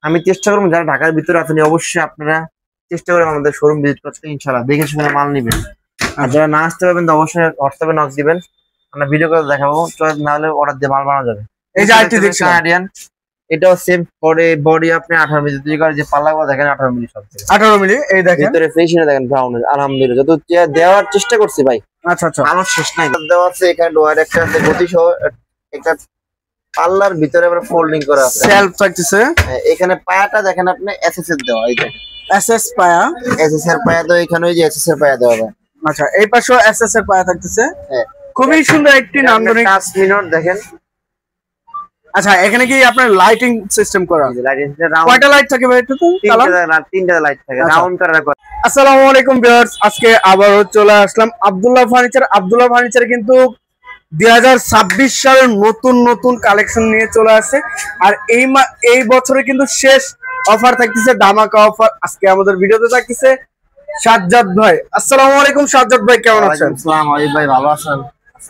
আমি চেষ্টা করবো যারা ঢাকার ভিতরে আছেন অবশ্যই আপনারা চেষ্টা করে আমাদের শোরুম ভিজিট করতে, ইনশাআল্লাহ দেখে শুনে মাল নিবেন। আর যারা না আসতে পারবেন তো অবশ্যই হোয়াটসঅ্যাপে নক দিবেন, আমরা ভিডিও করে দেখাবো, চয়েস না হলে অর্ডার দিয়ে মাল বানানো যাবে। এই যে আইটি দেখছেন আরিয়ান, এটাও সেম বডি আপনি 18 মিলি তৈরি করে, যে পাল্লাগুলো দেখেন 18 মিলি, সব 18 মিলি। এই দেখেন ভিতরে ফিনিশিং দেখেন ব্রাউন, আলহামদুলিল্লাহ যত দেওয়ার চেষ্টা করছি ভাই। আচ্ছা আচ্ছা, আলো শেষ নাই দেওয়া আছে। এখানে ডোয়ার একটা আছে গতি সহ, একটা পাল্লার ভিতরে আবার ফোল্ডিং করা আছে, সেলফ থাকতেছে। এখানে পায়াটা দেখেন আপনি এসএস এর দেওয়া, এই দেখেন এসএস পায়া, এসএস এর পায়া তো এখানে ওই যে এসএস এর পায়া দেওয়া হবে। আচ্ছা এই পাশেও এসএস এর পায়া থাকতেছে। হ্যাঁ, খুবই সুন্দর একটি নান্দনিক টাচ মিনট দেখেন। আচ্ছা এখানে কি আপনার লাইটিং সিস্টেম করা আছে? লাইটিং কয়টা লাইট থাকে ভাই? এটা তো তিনটা লাইট থাকে, রাউন্ড কালার করা। আসসালামু আলাইকুম ভিউয়ার্স, আজকে আবারও চলে আসলাম আব্দুল্লাহ ফার্নিচার। আব্দুল্লাহ ফার্নিচার কিন্তু 2026 সালের নতুন নতুন কালেকশন নিয়ে চলে আসছে। আর এই বছরে কিন্তু শেষ অফার থাকতেছে, ধামাকা অফার। আজকে আমাদের ভিডিওতে থাকতেছে সাজ্জাদ ভাই। আসসালামু আলাইকুম সাজ্জাদ ভাই, কেমন আছেন? আসসালাম ভাই, ভালো আছেন?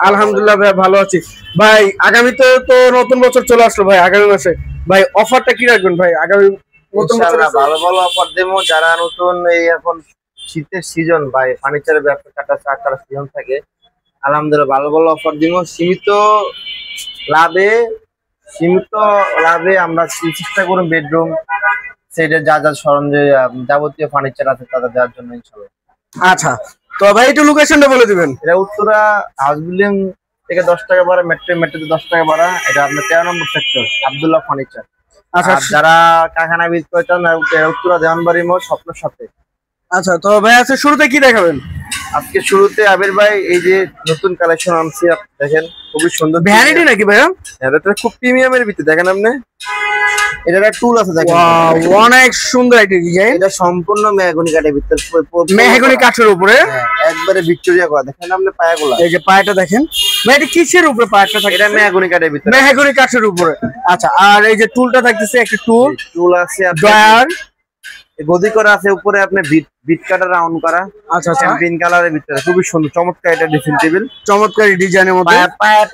আলহামদুলিল্লাহ ভাই, ভালো আছি ভাই। আগামীতে তো নতুন বছর চলে আসলো ভাই, আগামী মাসে ভাই অফারটা কি রাখবেন ভাই? আগামী নতুন বছরে ভালো ভালো অফার দেবো। যারা নতুন এই এখন শীতের সিজন ভাই, ফার্নিচারের ব্যবসা কাটার সিজন থাকে, আলহামদুলিল্লাহ ভালো ভালো অফার দিব। সীমিত লাভে আমরা চেষ্টা করুন বেডরুম সেটের যা যা সরঞ্জাম যাবতীয় ফার্নিচার আছে তাদের দেওয়ার জন্য ইনশাআল্লাহ। আচ্ছা তো ভাই একটু লোকেশনটা বলে দিবেন। এটা উত্তরা হাউস বিল্ডিং থেকে 10 টাকা ভাড়া, মেট্রোতে 10 টাকা ভাড়া। এটা আপনার 13 নম্বর সেক্টর, আব্দুল্লাহ ফার্নিচার। আচ্ছা, যারা কারখানা ভিজিট করতেন উত্তরা দেওয়ানবাড়ি মোড় স্বপ্নের সাথে। আচ্ছা তো ভাই আজকে শুরুতে কি দেখাবেন? আজকে শুরুতে আবির ভাই এই যে নতুন কালেকশন আনছি, দেখেন খুবই সুন্দর ভ্যানিটি নাকি ভাইয়া? এটা খুব প্রিমিয়ামের ভিতরে দেখেন আপনি, এটার একটা টুল আছে দেখেন, অনেক সুন্দর একটা ডিজাইন। এটা সম্পূর্ণ মেহগনি কাঠের ভিতরে, মেহগনি কাঠের উপরে একবারে ভিক্টোরিয়া করা। দেখেন আপনি পায়াগুলো, এই যে পায়াটা দেখেন ভাই, এটা কিসের উপরে পায়াটা থাকে? এটা মেহগনি কাঠের ভিতরে, মেহগনি কাঠের উপরে। আচ্ছা আর এই যে টুলটা থাকতেছে, একটা টুল আছে ড্রয়ার গদি করা আছে উপরে, আপনি বিট কাটা রাউন্ড করা। আচ্ছা চ্যাম্পিয়ন কালারের ভিতরে খুবই সুন্দর চমৎকার এটা ড্রেসিং টেবিল, চমৎকার ডিজাইনের মধ্যে।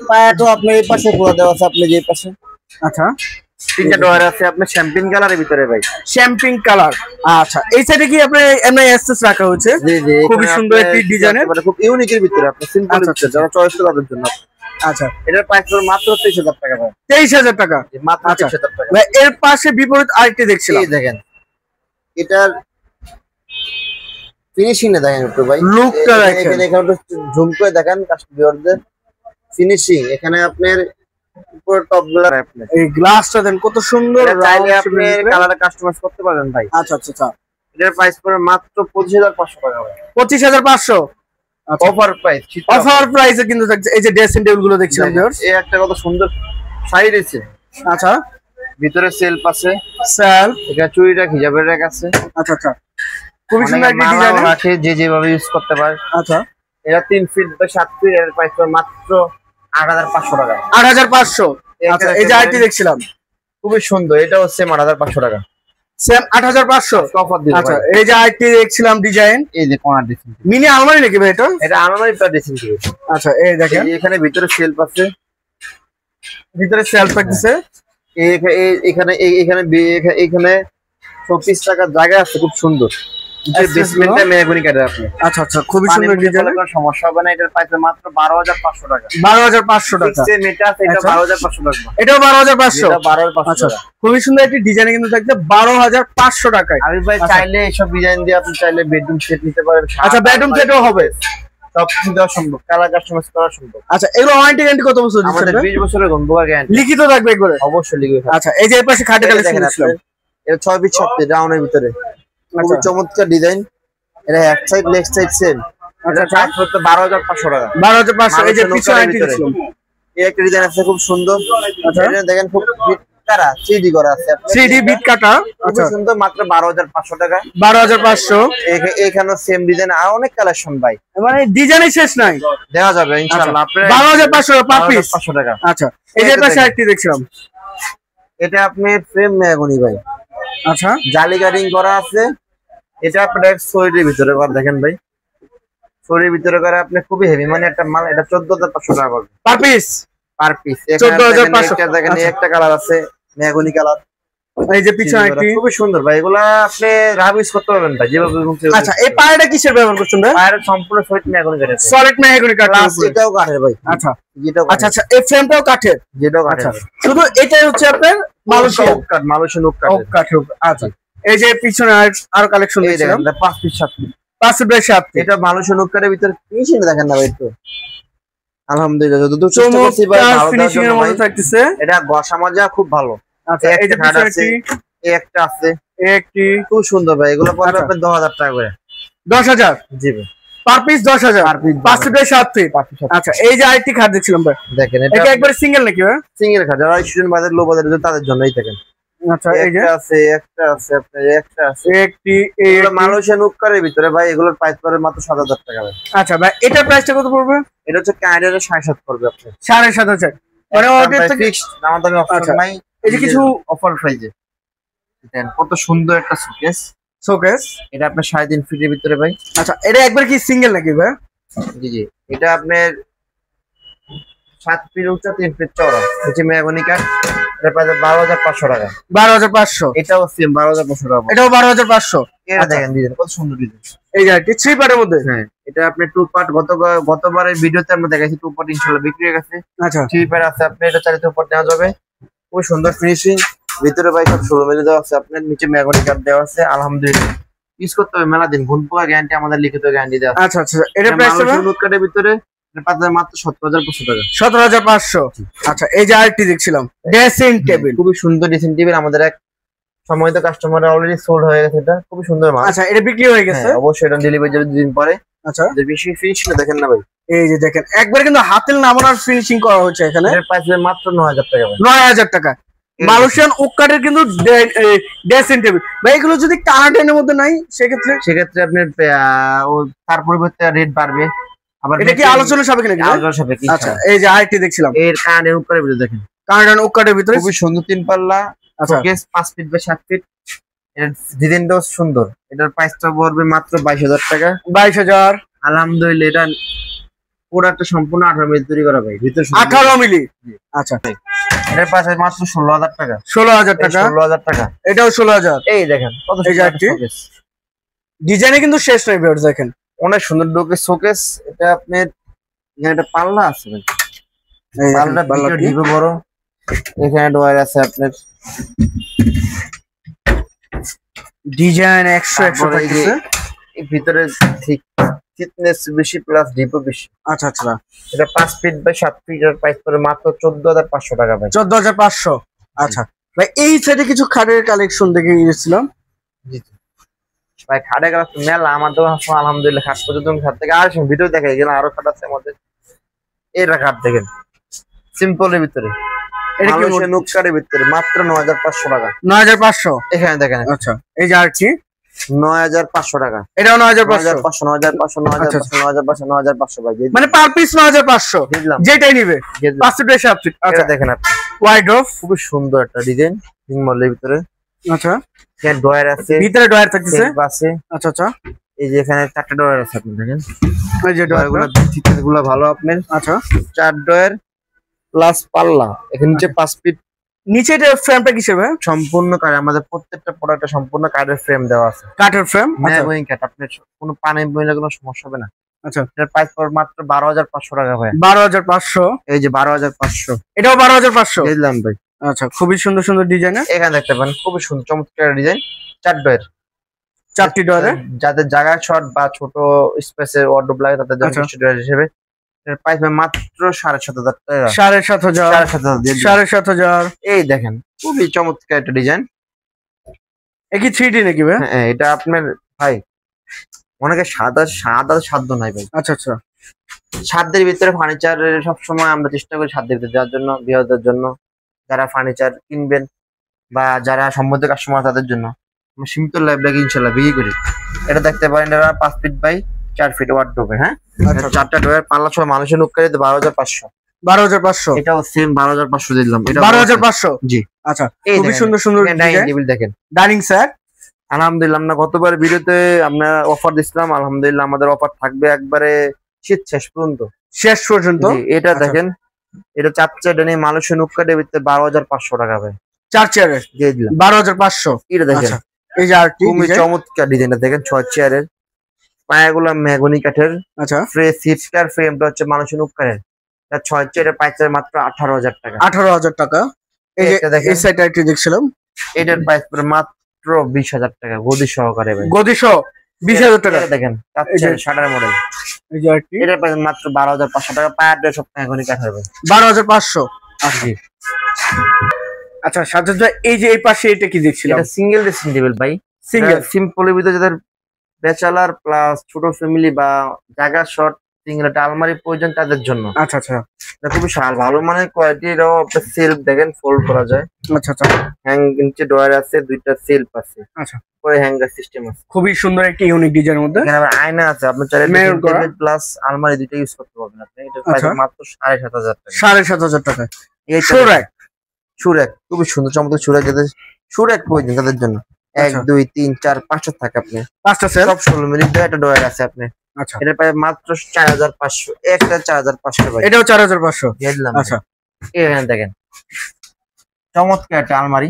পায়া তো আপনি এই পাশে পুরো দেওয়া আছে, আপনি যে পাশে। আচ্ছা তিনটা ডয়ার আছে আপনার চ্যাম্পিয়ন কালারের ভিতরে ভাই, চ্যাম্পিয়ন কালার। আচ্ছা এই সাইডে কি আপনি এমনি এসএস রাখা হয়েছে? জি জি, খুবই সুন্দর একটি ডিজাইনের, খুব ইউনিকের ভিতরে, আপনি সিম্পল ভিতরে যারা চয়েস করে তাদের জন্য। আচ্ছা এটার প্রাইস মাত্র 23,000 টাকা ভাই। 23,000 টাকা মাত্র 23,000 টাকা ভাই। এর পাশে বিপরীত আরেকটি দেখছিলাম, এই দেখেন এটার ফিনিশিং না দেখেন একটু ভাই, লুকটা দেখেন। এখানে একটু জুম করে দেখেন কাস্টমারদের ফিনিশিং। এখানে আপনার উপর টপ গুলো আপনি এই গ্লাসটা দেন কত সুন্দর, চাইলে আপনি কালারে কাস্টমাইজ করতে পারবেন ভাই। আচ্ছা আচ্ছা আচ্ছা, এটার প্রাইস পড়ে মাত্র 25,500 টাকা ভাই। 25,500 অফার প্রাইস, অফার প্রাইসে কিন্তু থাকছে। এই যে ড্রেসিং টেবিল গুলো দেখছিলাম ভিউয়ার্স, এই একটা কত সুন্দর সাইড আছে। আচ্ছা ভিতরে সেলফ আছে, সেলফ, এখানে চুড়ি রাখ, হিজাবের রাখ আছে। আচ্ছা আচ্ছা খুবই সুন্দর একটা ডিজাইন রাখে, যে যেভাবে ইউজ করতে পারে। আচ্ছা এটা 3 ফিট বা 7 ফিট, এর প্রাইস পড়ে মাত্র 8,500 টাকা। 8,500। আচ্ছা এই যে আইটি দেখছিলাম খুবই সুন্দর, এটাও সেম 8,500 টাকা, সেম 8,500 অফার দিই। আচ্ছা এই যে আইটি দেখছিলাম ডিজাইন, এই যে কোণা ড্রেসিং মিনি আলমারি নাকি ভাই এটা? এটা আলমারি প্লাস ড্রেসিং টেবিল। আচ্ছা এই দেখেন এখানে ভিতরে সেলফ আছে, ভিতরে সেলফ থাকতেছে। এখানে এখানে 24 টাকার জায়গা আছে, খুব সুন্দর। বেসমেন্টে মেহগনি কাঠের আপনি। আচ্ছা আচ্ছা খুবই সুন্দর ডিজাইন, কোনো সমস্যা হবে না। এটার প্রাইস মাত্র 12,500 টাকা। 12,500 টাকা। সেম এটা আছে, এটা 12,500 টাকা। এটাও 12,500। এটা 12,500 আচ্ছা টাকা। খুবই সুন্দর একটি ডিজাইন কিন্তু থাকছে 12,500 টাকায়। আমি ভাই চাইলে এইসব ডিজাইন দিয়ে আপনি চাইলে বেডরুম সেট নিতে পারেন। আচ্ছা বেডরুম সেটও হবে, সব কিছু দেওয়া সম্ভব, কালার কাস্টমাইজ করা সম্ভব। আচ্ছা এগুলো ওয়ারেন্টি গ্যারান্টি কত বছর দিচ্ছেন? আমাদের 20 বছরের গম্বুয়া গ্যারান্টি লিখিত থাকবে একবারে? অবশ্যই লিখবে। আচ্ছা এই যে এর পাশে খাটে কালেকশন ছিল, এটা 6 ফিট 7 ফিট রাউন্ডের ভিতরে, খুব চমৎকার ডিজাইন। এটা এক সাইড লেগ সাইড সেম। এটা চার্জ করতে 12,500 টাকা। 12,500। এই যে পিছনে আইটি ছিল, এই একটা ডিজাইন আছে খুব সুন্দর। আচ্ছা এটা দেখেন খুব বিট কাটা 3D করা আছে, 3D বিট কাটা। আচ্ছা সুন্দর, মাত্র 12,500 টাকা। 12,500। এখানেও সেম ডিজাইন, আর অনেক কালেকশন ভাই, মানে ডিজাইনই শেষ নাই, দেওয়া যাবে ইনশাআল্লাহ। আপনার 12,500 পার পিস, 500 টাকা। আচ্ছা এই যে পাশে আইটি দেখছিলাম, এটা আপনি ফ্রেম মেহগনি ভাই, আচ্ছা জালি কাটিং করা আছে। এটা আপনার সোয়েটের ভিতরে করা, দেখেন ভাই সোয়েটের ভিতরে করা, আপনি খুবই হেভি মানে একটা মাল। এটা 14,500 টাকা পাবেন পার পিস। 14,500। দেখেন একটা কালার আছে মেহগনি কালার, এই যে পিছনে একটি খুবই সুন্দর ভাই, এগুলা আপনি রাব ইউজ করতে পারবেন ভাই যেভাবে। আচ্ছা এই পায়রাটা কিসের ব্যবহার করছেন ভাই? পায়ের সম্পূর্ণ সলিড মেহগনি কাঠের, সলিড মেহগনি কাঠের উপরে। এটাও কাঠের ভাই। আচ্ছা যেটাও আচ্ছা আচ্ছা এই ফ্রেমটাও কাঠের। যেটাও আচ্ছা কাঠের, শুধু এটাই হচ্ছে আপনার মালয়েশিয়ান কাঠ, মালয়েশিয়ান ওক ওক কাঠের। কাঠের উপরে। আচ্ছা এই যে পিছনে আরো কালেকশন এই দেখছিলাম দেখেন 5 piece 7 piece, 5 feet by 7 feet. এটা মালয়েশিয়ান ওক কাঠের ভিতরে ফিনিশিং দেখেন না ভাই একটু, আলহামদুলিল্লাহ যতদূর চেষ্টা করছি ভাই চমৎকার ভালো দেওয়ার ফিনিশিং জন্য এর ভাই। মধ্যে থাকতেছে। এটা ঘষা মাজা খুব ভালো। আচ্ছা এই যে পিছনে একটি, এই একটা আছে, একটি খুব সুন্দর ভাই। এগুলো পড়বে আচ্ছা। আপনার 10,000 টাকা করে। 10,000 জি ভাই, per piece 10,000 per piece 5 feet by 7 feet. 5 piece. আচ্ছা এই যে আরেকটি খাট দেখছিলাম ভাই, দেখেন এটা এটা একবারে সিঙ্গেল নাকি ভাই? সিঙ্গেল খাট, যারা স্টুডেন্ট বাজার লো বাজারের তাদের জন্যই দেখেন। আচ্ছা এই যে একটা আছে, একটা আছে, আপনার একটা আছে। একটি এগুলো মালয়েশিয়ান ওক কাঠের ভিতরে ভাই, এগুলোর প্রাইস পড়বে মাত্র 7,000 টাকা ভাই। আচ্ছা ভাই এটার প্রাইসটা কত পড়বে? এটা হচ্ছে কানাডিয়ানের 7.5 পড়বে আপনার, 7,500 মানে ওদের থেকে। ফিক্সড দাম দামি আচ্ছা। অপশন নাই। এই যে কিছু অফার প্রাইজে দেন, কত সুন্দর একটা সুটকেস। শোকেস। এটা আপনার 3.5 ফিটের ভিতরে ভাই। আচ্ছা এটা একবার কি সিঙ্গেল নাকি ভাই? জি জি, এটা আপনার 7 ফিট উচ্চতা 3 ফিট চওড়া, হচ্ছে মেহগনি কাঠ। এটা প্রাইস 12,500 টাকা। 12,500। এটাও সেম 12,500 টাকা। এটাও 12,500। এটা দেখেন ডিজাইন কত সুন্দর ডিজাইন। এই যে কি 3 পার্টের মধ্যে। হ্যাঁ এটা আপনি 2 পার্ট, গতবারের ভিডিওতে আমরা দেখাইছি 2 পার্ট ইনশাআল্লাহ বিক্রি হয়ে গেছে। আচ্ছা 3 পার্ট আছে, আপনি এটা চাইলে 2 পার্ট নেওয়া যাবে। খুব সুন্দর ফিনিশিং, ভিতরে ভাই সব 16 মিলি দেওয়া আছে, আপনার নিচে মেহগনি কাঠ দেওয়া আছে। আলহামদুলিল্লাহ ইউজ করতে হবে মেলা দিন, ঘুন পোকা গ্যারান্টি আমাদের লিখিত গ্যারান্টি দেওয়া আছে। আচ্ছা আচ্ছা এটার প্রাইসটা ভাই? মালয়েশিয়ান ওক কাঠের ভিতরে পাতা মাত্র 17,500 টাকা। 17,500। আচ্ছা এই যে আরেকটি দেখছিলাম ড্রেসিং টেবিল। খুবই সুন্দর ড্রেসিং টেবিল, আমাদের এক সময়ত কাস্টমার অলরেডি সোল্ড হয়ে গেছে। এটা খুবই সুন্দর মাল। আচ্ছা এটা বিক্রি হয়ে গেছে। হ্যাঁ, অবশ্যই এটা ডেলিভারি যাবে 2 দিন পরে। আচ্ছা যে বেশি ফিনিশিং দেখেন না ভাই, এই যে দেখেন একবার কিন্তু হাতের নামানোর ফিনিশিং করা হচ্ছে এখানে। এর প্রাইস মাত্র 9,000 টাকা ভাই। 9,000 টাকা মালয়েশিয়ান ওক কাঠের কিন্তু ড্রেসিং টেবিল। ভাই এগুলো যদি কানাডিয়ানের মধ্যে নাই সেক্ষেত্রে আপনার তার পরিবর্তে রেট বাড়বে। আবার এটা কি আলোচনা সাপেক্ষে নাকি ভাই? আলোচনা সাপেক্ষে। আচ্ছা এই যে আরেকটি দেখছিলাম এর কানের উপরে ভিডিও দেখেন, কানাডিয়ান ওক কাঠের ভিতরে। খুবই সুন্দর 3 পাল্লা আচ্ছা শোকেস 5 ফিট বাই 7 ফিট। এর ডিজাইনটাও সুন্দর। এটার প্রাইসটা পড়বে মাত্র 22,000 টাকা। 22,000। আলহামদুলিল্লাহ এটা প্রোডাক্টটা সম্পূর্ণ 18 মিলি তৈরি করা ভাই, ভিতর 18 মিলি। আচ্ছা এটার প্রাইস মাত্র 16,000 টাকা। 16,000 টাকা। 16,000 টাকা। এটাও 16,000। এই দেখেন কত এই যে সুন্দর একটি শোকেস, ডিজাইনে কিন্তু শেষ নাই ভিউয়ার্স দেখেন। অনেক সুন্দর ডোকেস শোকেস। এটা আপনার এখানে একটা পাল্লা আছে ভাই, এই পাল্লাটা ভিতরে ডিবে বড়। এখানে ডয়ার আছে আপনার, ডিজাইন 100 তারপরে এই যে থাকতেছে। এই ভিতরে ঠিক থিকনেস বেশি প্লাস ডিপও বেশি। আচ্ছা আচ্ছা এটা 5 ফিট বাই 7 ফিট, এর প্রাইস পড়ে মাত্র 14,500 টাকা ভাই। 14,500। আচ্ছা ভাই এই সাইডে কিছু খাটের কালেকশন দেখে গিয়েছিলাম। জি জি ভাই, খাটে গেলে মেলা আমার দোকান আলহামদুলিল্লাহ। খাট পর্যন্ত খাট থেকে আর ভিডিও দেখা গেলে আরো খাট আছে আমাদের। এটা খাট দেখেন সিম্পলের ভিতরে, এটা কি মালয়েশিয়ান ওক কাঠের ভিতরে মাত্র 9,500 টাকা। 9,500। এখানে দেখেন আচ্ছা এই যে আরেকটি 9,500 টাকা। এটাও 9,500। 9,500 আচ্ছা, 9,500 9,500 ভাই। মানে পার পিস 9,500 দিলাম যেটাই নিবে 5 ফিট বাই 7 ফিট। আচ্ছা এটা দেখেন আপনি, ওয়াইড্রপ খুবই সুন্দর একটা ডিজাইন রিং মডেলের ভিতরে। আচ্ছা এখানে ডয়ার আছে, ভিতরে ডয়ার থাকতেছে। সেলফ আছে। আচ্ছা আচ্ছা এই যে এখানে 4টা ডয়ার আছে, আপনি দেখেন এই যে ডয়ার। ডয়ারগুলো ফিচারগুলো ভালো আপনার। আচ্ছা 4 ডয়ার প্লাস পাল্লা, এখানে নিচে 5 ফিট। নিচে এটা ফ্রেমটা কিসের ভাই? সম্পূর্ণ কাঠ, আমাদের প্রত্যেকটা প্রোডাক্টে সম্পূর্ণ কাঠের ফ্রেম দেওয়া আছে, কাঠের ফ্রেম। আচ্ছা ম্যাগনিং কাঠ। আপনার কোনো পানি বইলে কোনো সমস্যা হবে না। আচ্ছা এটার প্রাইস পড়বে মাত্র 12,500 টাকা ভাই। 12,500। এই যে 12,500 এটাও 12,500। দিলাম ভাই। আচ্ছা খুবই সুন্দর সুন্দর ডিজাইনের। এখানে দেখতে পারেন খুবই সুন্দর চমৎকার ডিজাইন, 4 ডয়ার। 4টি ডয়ারে যাদের জায়গা শর্ট বা ছোট স্পেসের ওয়ার্ডরোব লাগে তাদের জন্য আচ্ছা। 20 ডয়ার হিসেবে এর প্রাইস মাত্র 7,500 টাকা। 7,500। 7,500 দিয়ে দিলাম। 7,500। এই দেখেন খুবই চমৎকার একটা ডিজাইন। এ কি 3D নাকি ভাই? হ্যাঁ এটা আপনার ভাই অনেকে সাদা সাধ্য নাই ভাই। আচ্ছা আচ্ছা সাধ্যের ভিতরে ফার্নিচার সবসময় আমরা চেষ্টা করি সাধ্যের ভিতরে দেওয়ার জন্য, বিহারদের জন্য, যারা ফার্নিচার কিনবেন বা যারা সম্মত কাস্টমার তাদের জন্য আমরা সীমিত লাইফটাকে ইনশাল্লাহ বিক্রি করি। এটা দেখতে পারেন, এটা 5 ফিট বাই 4 ফিট ওয়ার্ডরোবে। হ্যাঁ আচ্ছা 4টা ডয়ার পাল্লা সহ মানুষের নুক্কারিতে 12,500। 12,500। এটাও সেম 12,500 দিলাম। এটা 12,500। জি। আচ্ছা এই খুবই দেখেন, সুন্দর সুন্দর ডাইনিং টেবিল দেখেন। Dining set. আলহামদুলিল্লাহ আমরা গতবার ভিডিওতে আমরা অফার দিছিলাম, আলহামদুলিল্লাহ আমাদের অফার থাকবে একবারে শীত শেষ পর্যন্ত। শেষ পর্যন্ত। জি, এটা আচ্ছা। দেখেন, এটা 4 ডাইনিং মালয়েশিয়ান ওক কাঠের ভিতরে 12,500 টাকা ভাই। 4 চেয়ারের দিয়ে দিলাম 12,500। এটা দেখেন আচ্ছা এই যে আরটি খুবই চমৎকার ডিজাইনটা দেখেন 6 চেয়ারের পায়াগুলো মেহগনি কাঠের আচ্ছা সিটকার ফ্রেমটা হচ্ছে মানুষের উপকারের 6 চেয়ারের প্রাইস মাত্র 18,000 টাকা 18,000 টাকা। এই যে এটা দেখেন এই সাইডটা একটু দেখছিলাম এটার প্রাইস মাত্র 20,000 টাকা গদি সহকারে ভাই গদি সহ 20,000 টাকা। এটা দেখেন শাটার মডেল এই যে আরটি এটার প্রাইস মাত্র 12,500 টাকা পায়াটা সব মেহগনি কাঠের ভাই 12,500। জি আচ্ছা সাজ্জাদ ভাই এই যে এই পাশে এটা কি দেখছিলাম? এটা সিঙ্গেল ড্রেসিং টেবিল ভাই সিঙ্গেল সিম্পলের ভিতরে যাদের ব্যাচেলার প্লাস ছোট ফ্যামিলি বা জায়গা শর্ট সিঙ্গেল একটা আলমারি প্রয়োজন তাদের জন্য। আচ্ছা আচ্ছা এটা খুবই ভালো মানের কোয়ালিটি। এটাও আপনার সেলফ দেখেন ফোল্ড করা যায়। আচ্ছা আচ্ছা হ্যাং নিচে ডয়ার আছে, দুইটা সেলফ আছে, আচ্ছা পরে হ্যাঙ্গার সিস্টেম আছে। খুবই সুন্দর একটা ইউনিক ডিজাইনের মধ্যে। এখানে আবার আয়না আছে, আপনি চাইলে Mirror করা। টেবিল প্লাস আলমারি দুইটা ইউজ করতে পারবেন আপনি। এটা প্রাইস আচ্ছা। মাত্র 7,500 টাকা। 7,500 টাকা। এই সুরেক সুরেক খুবই সুন্দর চমৎকার সুরেক, যাদের সুরেক প্রয়োজন তাদের জন্য 1 আচ্ছা। 2 3 4 5টা থাকে আপনি 5টা সেল। সব 16 মিনিট একটা ডয়ার আছে আপনি। আচ্ছা এটা প্রায় মাত্র 4,500, একটা 4,500 ভাই এটাও 4,500। দিয়ে দিলাম। আচ্ছা এখানে দেখেন চমৎকার একটা আলমারি,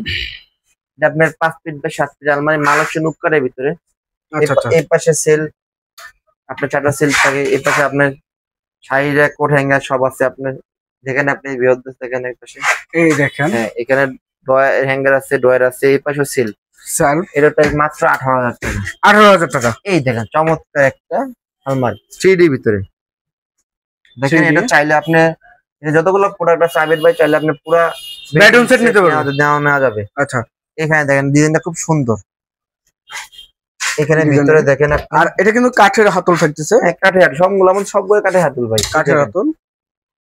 এটা আপনার 5 ফিট বা 7 ফিট আলমারি, মালয়েশিয়ান উপকারের ভিতরে। আচ্ছা আচ্ছা এই পাশে সেল আপনার 4টা সেল থাকে, এই পাশে আপনার শাড়ি র্যাক, কোট হ্যাঙ্গার সব আছে আপনার। যেখানে আপনি বৃহৎ দেখেন এই পাশে, এই দেখেন হ্যাঁ এখানে ডয়ার হ্যাঙ্গার আছে, ডয়ার আছে, এই পাশে সেল। সেল এটার প্রাইস মাত্র 18,000 টাকা। 18,000 টাকা। এই দেখেন চমৎকার একটা আলমারি 3D ভিতরে দেখেন। 3D এটা চাইলে আপনি এটা যতগুলো প্রোডাক্ট আছে আবির ভাই, চাইলে আপনি পুরো বেডরুম সেট নিতে পারবেন। নেওয়া যাবে। আচ্ছা এখানে দেখেন ডিজাইনটা খুব সুন্দর। এখানে Design ভিতরে দেখেন আপনি, আর এটা কিন্তু কাঠের হাতল থাকতেছে। হ্যাঁ, কাঠের হাতল সবগুলো, আমাদের সবগুলো কাঠের হাতল ভাই। কাঠের দেখেন, হাতল।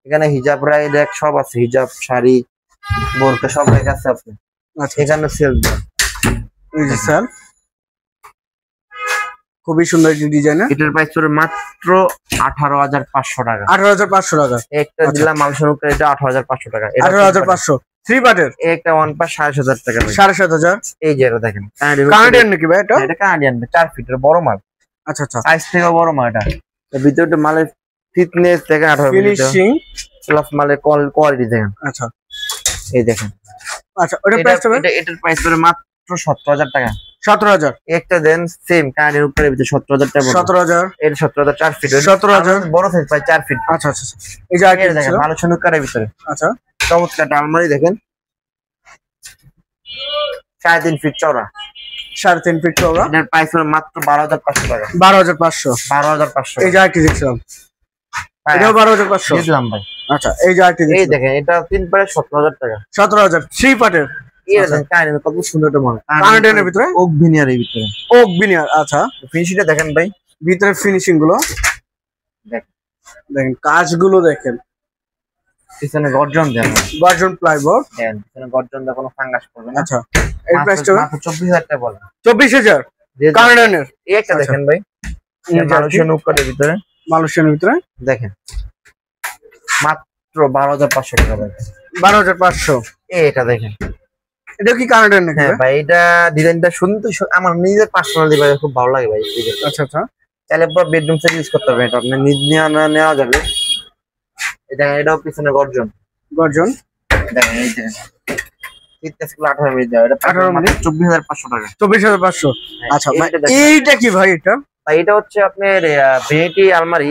এখানে হিজাব রাই দেখ সব আছে, হিজাব শাড়ি বোরকা সব রেক আছে আপনি। আচ্ছা এখানে সেল এই যে সেল খুবই সুন্দর একটি ডিজাইনের। এটার প্রাইস পড়বে মাত্র 18,500 টাকা। 18,500 টাকা। একটা দিলাম মালসন উপরে, এটা 18,500 টাকা। 18,500 3 পার্টের একটা 1 পাস 7,500 টাকা ভাই। 7,500। এই যে এটা দেখেন কানাডিয়ান নাকি ভাই এটা? এটা কানাডিয়ান 4 ফিটের বড় মাল, আচ্ছা আচ্ছা সাইজ থেকে বড় মাল। এটা এর ভিতরে মালের ফিটনেস দেখেন, 18 ফিনিশিং প্লাস মালের কোয়ালিটি দেখেন। আচ্ছা এই দেখেন আচ্ছা ওটা প্রাইস হবে এটার প্রাইস পড়বে মাত্র 17,000 টাকা। 17,000। একটা দেন সেম কানের উপরে ভিতরে 17,000 টাকা। 17,000। এর 17,000 4 ফিট, 17,000 বড় সাইজ প্রায় 4 ফিট। আচ্ছা আচ্ছা এই যে আইটেম এটা দেখেন ভালো সুন্দর ভিতরে আচ্ছা চমৎকার একটা আলমারি দেখেন, 3.5 ফিট চওড়া, 3.5 ফিট চওড়া। এটার প্রাইস হলো মাত্র 12,500 টাকা। 12,500। 12,500 এই যে আইটেম দেখছিলাম এটাও 12,500 দিলাম ভাই। আচ্ছা এই যে আইটেম এই দেখেন এটা 3 পারে 17,000 টাকা। 17,000 3 পার্টের। এই দেখেন কানের কত সুন্দর একটা মাল, কানাডিয়ানের ভিতরে ওক ভিনিয়ারের ভিতরে ওক বিনিয়ার। আচ্ছা ফিনিশিংটা দেখেন ভাই, ভিতরে ফিনিশিং গুলো দেখেন দেখেন, কাজগুলো দেখেন, পিছনে গর্জন দেন, গর্জন প্লাইবোর্ড। দেখেন পিছনে গর্জন দেন, কোনো ফাঙ্গাস পড়বে না। আচ্ছা এর প্রাইসটা মাত্র 24,000 টাকা বলেন। 24,000 কানাডিয়ানের। এই একটা দেখেন ভাই, মালয়েশিয়ান উপকারের ভিতরে, মালয়েশিয়ানের ভিতরে দেখেন মাত্র 12,500 টাকা ভাই। 12,500। এটা দেখেন, এটা কি কানাডিয়ান নাকি? হ্যাঁ ভাই এটা ডিজাইনটা শুনতে আমার নিজের পার্সোনালি ভাই খুব ভালো লাগে ভাই। আচ্ছা আচ্ছা চাইলে পুরো বেডরুম সেট ইউজ করতে পারবেন, এটা আপনি নিজ নেওয়া যাবে। এই দেখেন এটাও পিছনে গর্জন, গর্জন দেখেন এই দেখেন ফিটনেস গুলো 18 মিনিট দেওয়া, এটা 18 মিনিট 24,500 টাকা। 24,500। আচ্ছা ভাই এইটা দেখেন। এইটা কি ভাই এটা? ভাই এটা হচ্ছে আপনার ভেনিটি আলমারি,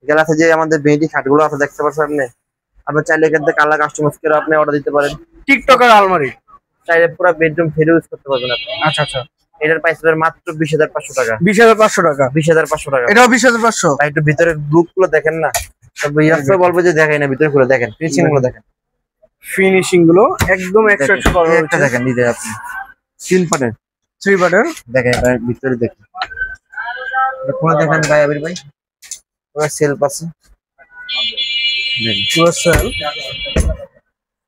যেগুলো আছে যে আমাদের ভেনিটি খাটগুলো আছে দেখতে পাচ্ছেন আপনি। আপনি চাইলে এখান থেকে কালার কাস্টমাইজ করে আপনি অর্ডার দিতে পারেন। টিকটকার আলমারি চাইলে পুরো বেডরুম সেট ইউজ করতে পারবেন আপনি। আচ্ছা আচ্ছা এটার প্রাইস হবে মাত্র 20,500 টাকা। 20,500 টাকা। 20,500 টাকা। এটাও 20,500। ভাই একটু ভিতরে গ্রুপ গুলো দেখেন না, ইয়াসও বলবো যে দেখাই না, ভিতরে খুলে দেখেন ফিনিশিং গুলো দেখেন, ফিনিশিং গুলো একদম 100 করা একটা হয়েছে। দেখেন নিজে আপনি 3 পার্টের 3 পার্টের দেখেন, ভাই ভিতরে দেখেন, এটা পুরো দেখেন ভাই আবির ভাই, পুরো সেলফ আছে দেখেন। পুরো সেল।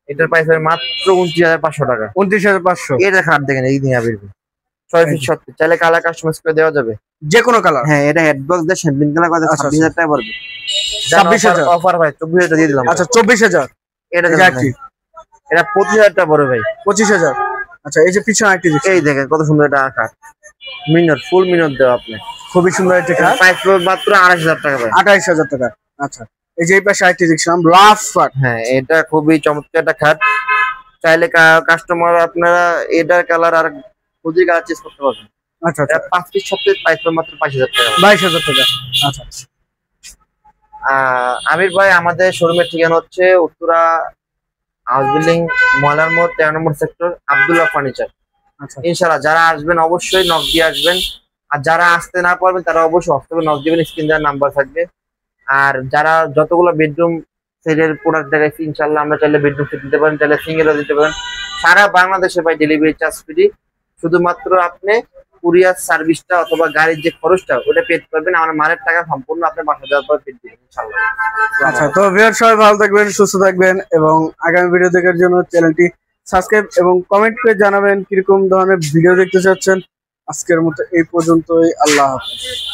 এটার প্রাইস হবে মাত্র 29,500 টাকা। 29,500। এটা খাট দেখেন এই দিন আবির ভাই 6 ফিট 70, চাইলে কালার কাস্টমাইজ করে দেওয়া যাবে যে কোনো কালার। হ্যাঁ এটা হেডবক্স দিয়ে শ্যাম্পিং কালার করে আচ্ছা, 26,000 টাকা পড়বে। 26,000 অফার ভাই 24,000 দিয়ে দিলাম। আচ্ছা 24,000। এটা এই যে দেখেন আরেকটি ভাই, এটা 25,000 টাকা পড়বে ভাই। 25,000। আচ্ছা এই যে পিছনে আরেকটি দেখছি, এই দেখেন কত সুন্দর একটা আকার, মিনট ফুল মিনট দেওয়া আপনি। খুবই সুন্দর একটি খাট। প্রাইস পড়বে মাত্র 28,000 টাকা ভাই। 28,000 টাকা। আচ্ছা এই যে এই পাশে আরেকটি দেখছিলাম লাভ ফাট। হ্যাঁ এটা খুবই চমৎকার একটা খাট, চাইলে কাস্টমার আপনারা এটার কালার আর খুদি কালার চেঞ্জ করতে পারবেন। আচ্ছা আচ্ছা, 5 পিস সপ্তাহে প্রাইস মাত্র 22,000 টাকা। 22,000 টাকা। আচ্ছা আমির ভাই, আমাদের শোরুমের ঠিকানা হচ্ছে উত্তরা হাউস বিল্ডিং, ময়লার মোড়, 13 নম্বর সেক্টর, আব্দুল্লাহ ফার্নিচার। আচ্ছা ইনশাআল্লাহ যারা আসবেন অবশ্যই নক দিয়ে আসবেন, আর যারা আসতে না পারবেন তারা অবশ্যই হোয়াটসঅ্যাপে নক দিবেন, স্ক্রিন দেওয়ার নাম্বার থাকবে। আর যারা যতগুলো বেডরুম সেটের প্রোডাক্ট দেখাইছি, ইনশাআল্লাহ আমরা চাইলে বেডরুম সেট দিতে পারেন, চাইলে সিঙ্গেলও দিতে পারেন। সারা বাংলাদেশে ভাই ডেলিভারি চার্জ ফ্রি, শুধুমাত্র আপনি কুরিয়ার সার্ভিসটা অথবা গাড়ির যে খরচটা ওটা পেড করবেন, আমার মালের টাকা সম্পূর্ণ আপনার বাসা যাওয়ার পর পেড দিবেন ইনশাআল্লাহ। আচ্ছা, তো ভিউয়ার সবাই ভালো থাকবেন, সুস্থ থাকবেন এবং আগামী ভিডিও দেখার জন্য চ্যানেলটি সাবস্ক্রাইব এবং কমেন্ট করে জানাবেন কিরকম ধরনের ভিডিও দেখতে চাচ্ছেন। আজকের মতো এই পর্যন্তই, আল্লাহ হাফেজ।